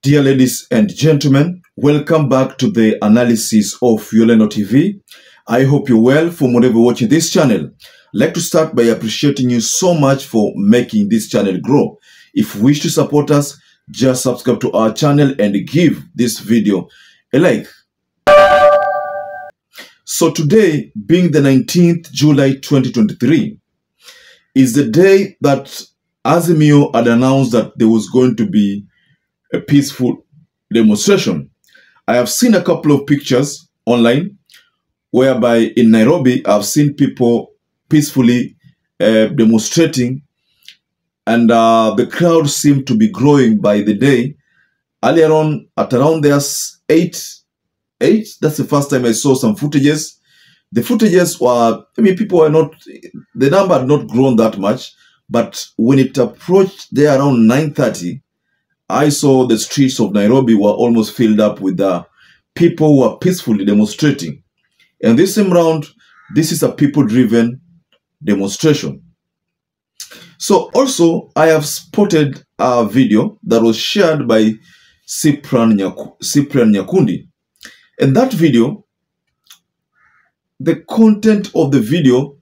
Dear ladies and gentlemen, welcome back to the analysis of YOLENO TV. I hope you're well from wherever you're watching this channel. I'd like to start by appreciating you so much for making this channel grow. If you wish to support us, just subscribe to our channel and give this video a like. So today, being the 19th July 2023, is the day that Azimio had announced that there was going to be a peaceful demonstration. I have seen a couple of pictures online whereby in Nairobi I've seen people peacefully demonstrating, and the crowd seemed to be growing by the day. Earlier on, at around there's eight, that's the first time I saw some footages. The footages were, people were not, the number had not grown that much, but when it approached there around 9:30, I saw the streets of Nairobi were almost filled up with people who were peacefully demonstrating. And this time round, this is a people-driven demonstration. So also, I have spotted a video that was shared by Cyprian Nyakundi. And that video, the content of the video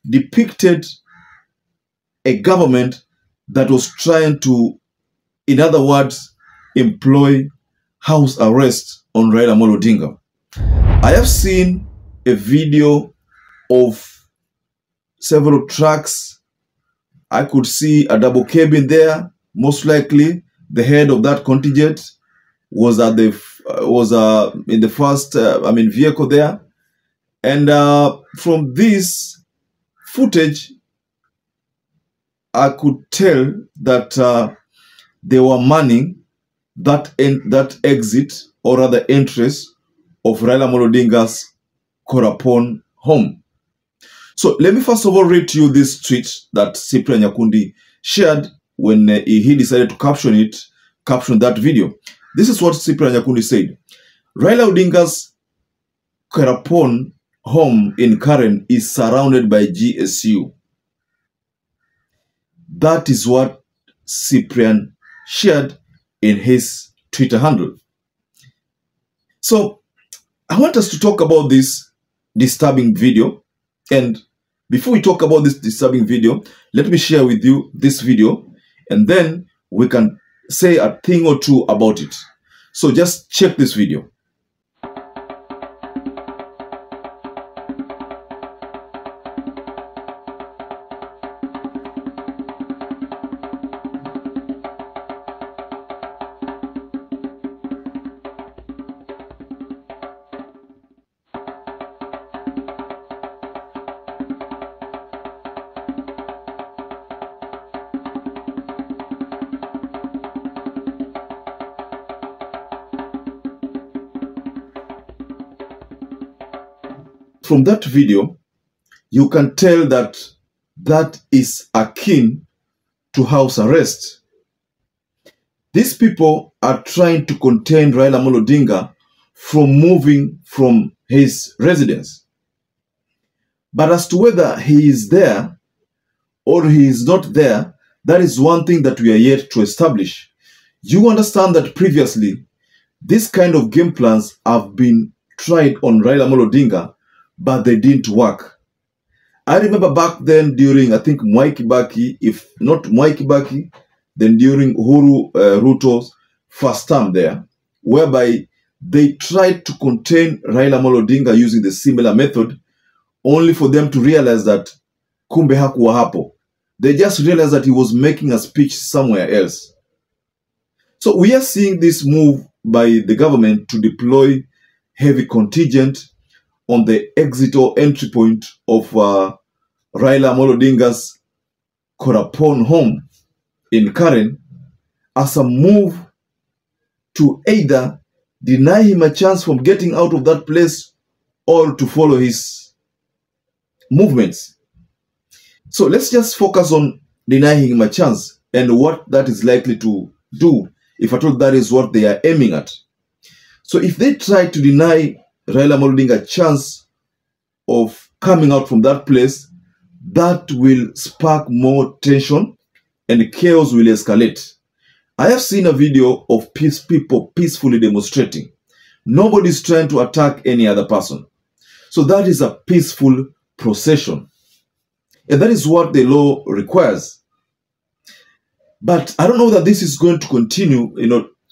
depicted a government that was trying to, in other words, employ house arrest on Raila Odinga. I have seen a video of several trucks. I could see a double cabin there. Most likely, the head of that contingent was at the in the first vehicle there. And from this footage, I could tell that they were manning that exit, or rather entrance, of Raila Odinga's KERARAPON home. So let me first of all read to you this tweet that Cyprian Nyakundi shared when he decided to caption that video. This is what Cyprian Nyakundi said. Raila Odinga's KERARAPON home in Karen is surrounded by GSU. That is what Cyprian shared in his Twitter handle. So I want us to talk about this disturbing video. And before we talk about this disturbing video, let me share with you this video, and then we can say a thing or two about it. So just check this video. From that video, you can tell that that is akin to house arrest. These people are trying to contain Raila Odinga from moving from his residence. But as to whether he is there or he is not there, that is one thing that we are yet to establish. You understand that previously, this kind of game plans have been tried on Raila Odinga, but they didn't work. I remember back then during, I think, Mwai Kibaki, if not Mwai Kibaki, then during Uhuru Ruto's first term there, whereby they tried to contain Raila Odinga using the similar method, only for them to realize that kumbe hakuwa hapo. They just realized that he was making a speech somewhere else. So we are seeing this move by the government to deploy heavy contingent on the exit or entry point of Raila Odinga's KERARAPON home in Karen, as a move to either deny him a chance from getting out of that place or to follow his movements. So let's just focus on denying him a chance and what that is likely to do, if at all that is what they are aiming at. So if they try to deny Raila Odinga a chance of coming out from that place, that will spark more tension and chaos will escalate. I have seen a video of people peacefully demonstrating. Nobody's trying to attack any other person. So that is a peaceful procession. And that is what the law requires. But I don't know that this is going to continue,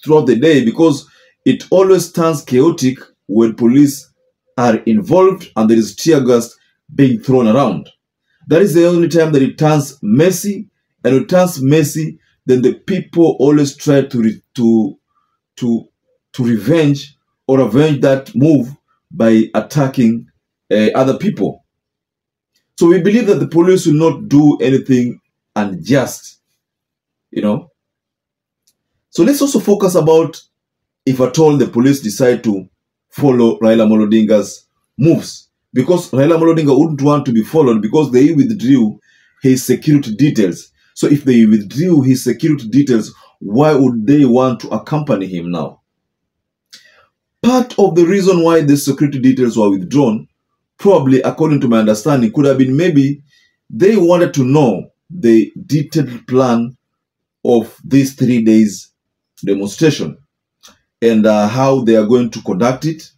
throughout the day, because it always turns chaotic when police are involved and there is tear gas being thrown around. That is the only time that it turns messy, and it turns messy, then the people always try to revenge or avenge that move by attacking other people. So we believe that the police will not do anything unjust, So let's also focus about if at all the police decide to follow Raila Odinga's moves. Because Raila Odinga wouldn't want to be followed because they withdrew his security details. So if they withdrew his security details, why would they want to accompany him now? Part of the reason why the security details were withdrawn, probably according to my understanding, could have been maybe they wanted to know the detailed plan of these 3 days demonstration and how they are going to conduct it,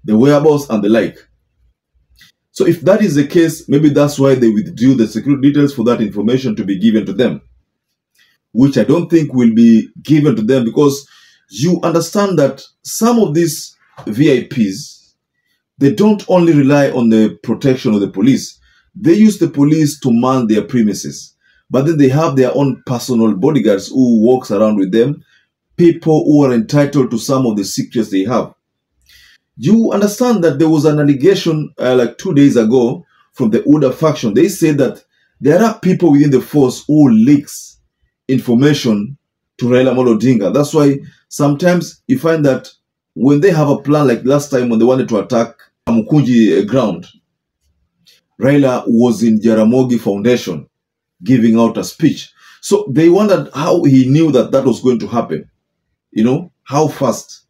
the whereabouts and the like. So if that is the case, maybe that's why they withdrew the security details for that information to be given to them, which I don't think will be given to them, because you understand that some of these VIPs, they don't only rely on the protection of the police. They use the police to man their premises, but then they have their own personal bodyguards who walks around with them, people who are entitled to some of the secrets they have. You understand that there was an allegation like 2 days ago from the Uda faction. They said that there are people within the force who leaks information to Raila Odinga. That's why sometimes you find that when they have a plan, like last time when they wanted to attack Nyakundi ground, Raila was in Jaramogi Foundation giving out a speech. So they wondered how he knew that that was going to happen. How fast.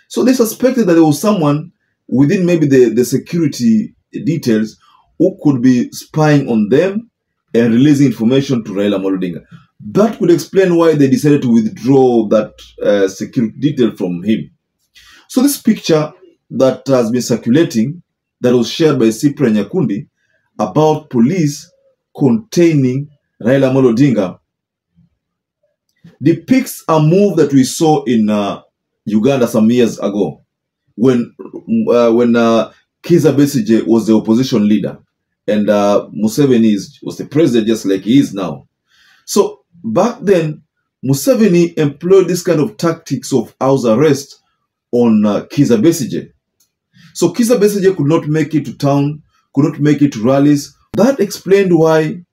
So they suspected that there was someone within maybe the security details who could be spying on them and releasing information to Raila Odinga. That could explain why they decided to withdraw that security detail from him. So this picture that has been circulating, that was shared by Cyprian Nyakundi, about police containing Raila Odinga, depicts a move that we saw in Uganda some years ago, when Kizza Besigye was the opposition leader and Museveni was the president, just like he is now. So back then, Museveni employed this kind of tactics of house arrest on Kizza Besigye. So Kizza Besigye could not make it to town, could not make it to rallies. That explained why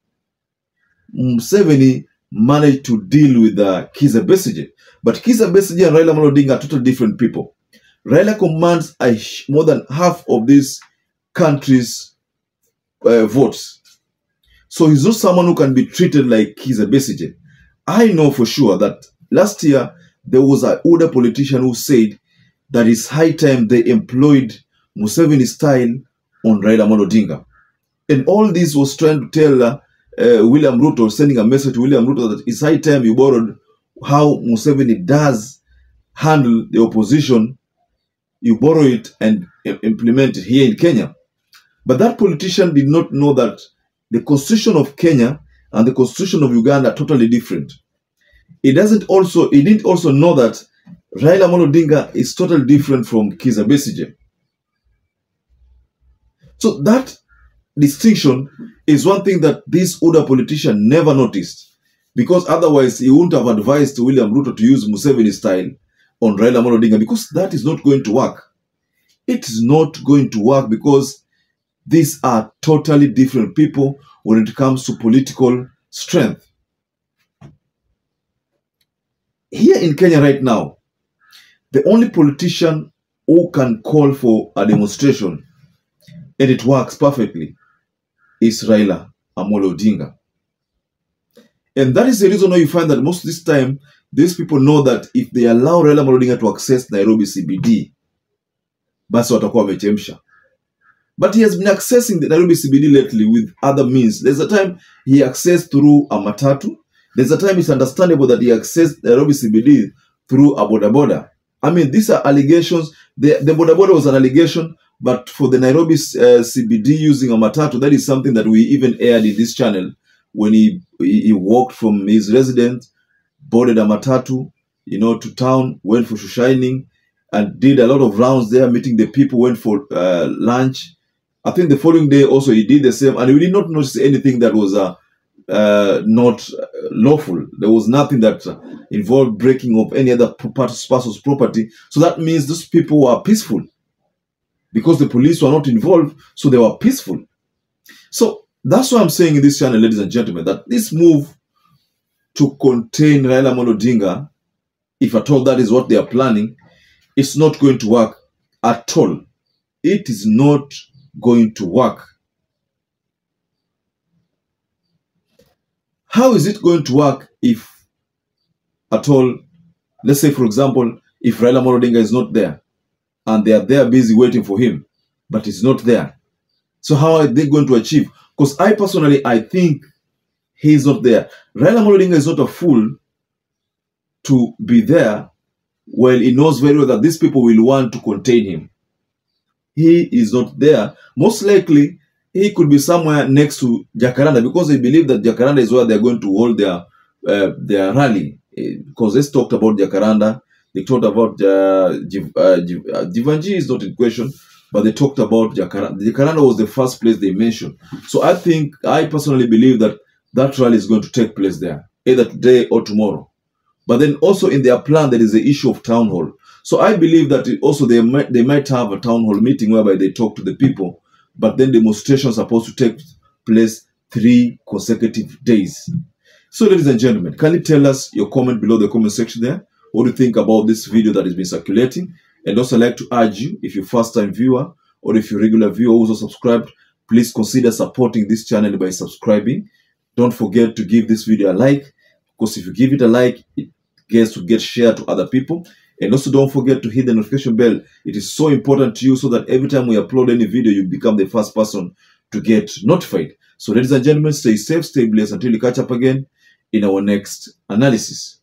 Museveni managed to deal with Kizza Besigye. But Kizza Besigye and Raila Odinga are totally different people. Raila commands more than half of this country's votes. So he's not someone who can be treated like Kizza Besigye. I know for sure that last year there was an older politician who said that it's high time they employed Museveni style on Raila Odinga. And all this was trying to tell William Ruto, sending a message to William Ruto that it's high time you borrowed how Museveni does handle the opposition, you borrow it and implement it here in Kenya. But that politician did not know that the constitution of Kenya and the constitution of Uganda are totally different. He didn't also know that Raila Odinga is totally different from Kizza Besigye. So that distinction is one thing that this older politician never noticed, because otherwise he wouldn't have advised William Ruto to use Museveni style on Raila Odinga, because that is not going to work. It is not going to work because these are totally different people when it comes to political strength. Here in Kenya right now, the only politician who can call for a demonstration and it works perfectly is Raila Odinga. And that is the reason why you find that most of this time, these people know that if they allow Raila Odinga to access Nairobi CBD, basi watakuwa wamechemsha. But he has been accessing the Nairobi CBD lately with other means. There's a time he accessed through a matatu. There's a time it's understandable that he accessed Nairobi CBD through a boda. I mean, these are allegations. The boda was an allegation, but for the Nairobi CBD using a matatu, that is something that we even aired in this channel when he walked from his residence, boarded a matatu, to town, went for shining, and did a lot of rounds there, meeting the people, went for lunch. I think the following day also he did the same, and we did not notice anything that was not lawful. There was nothing that involved breaking of any other person's property. So that means those people were peaceful because the police were not involved, so they were peaceful. So that's what I'm saying in this channel, ladies and gentlemen, that this move to contain Raila Amolo Odinga, if at all that is what they are planning, it's not going to work at all. It is not going to work. How is it going to work if at all, let's say for example, if Raila Amolo Odinga is not there and they are there busy waiting for him, but he's not there? So how are they going to achieve? Because I personally, I think he's not there. Raila Amolo Odinga is not a fool to be there while he knows very well that these people will want to contain him. He is not there. Most likely, he could be somewhere next to Jacaranda because they believe that Jacaranda is where they're going to hold their rally. Because they talked about Jacaranda, they talked about Jivanji is not in question, but they talked about Jacaranda. Jacaranda was the first place they mentioned. So I personally believe that that rally is going to take place there, either today or tomorrow. But then also in their plan, there is the issue of town hall. So I believe that they might have a town hall meeting whereby they talk to the people, but then demonstrations are supposed to take place 3 consecutive days. So ladies and gentlemen, kindly tell us your comment below the comment section there. What do you think about this video that has been circulating? And also I'd like to urge you, if you're a first-time viewer or if you're a regular viewer who's also subscribed, please consider supporting this channel by subscribing. Don't forget to give this video a like, because if you give it a like, it gets to get shared to other people. And also don't forget to hit the notification bell. It is so important to you so that every time we upload any video, you become the first person to get notified. So ladies and gentlemen, stay safe, stay blessed until we catch up again in our next analysis.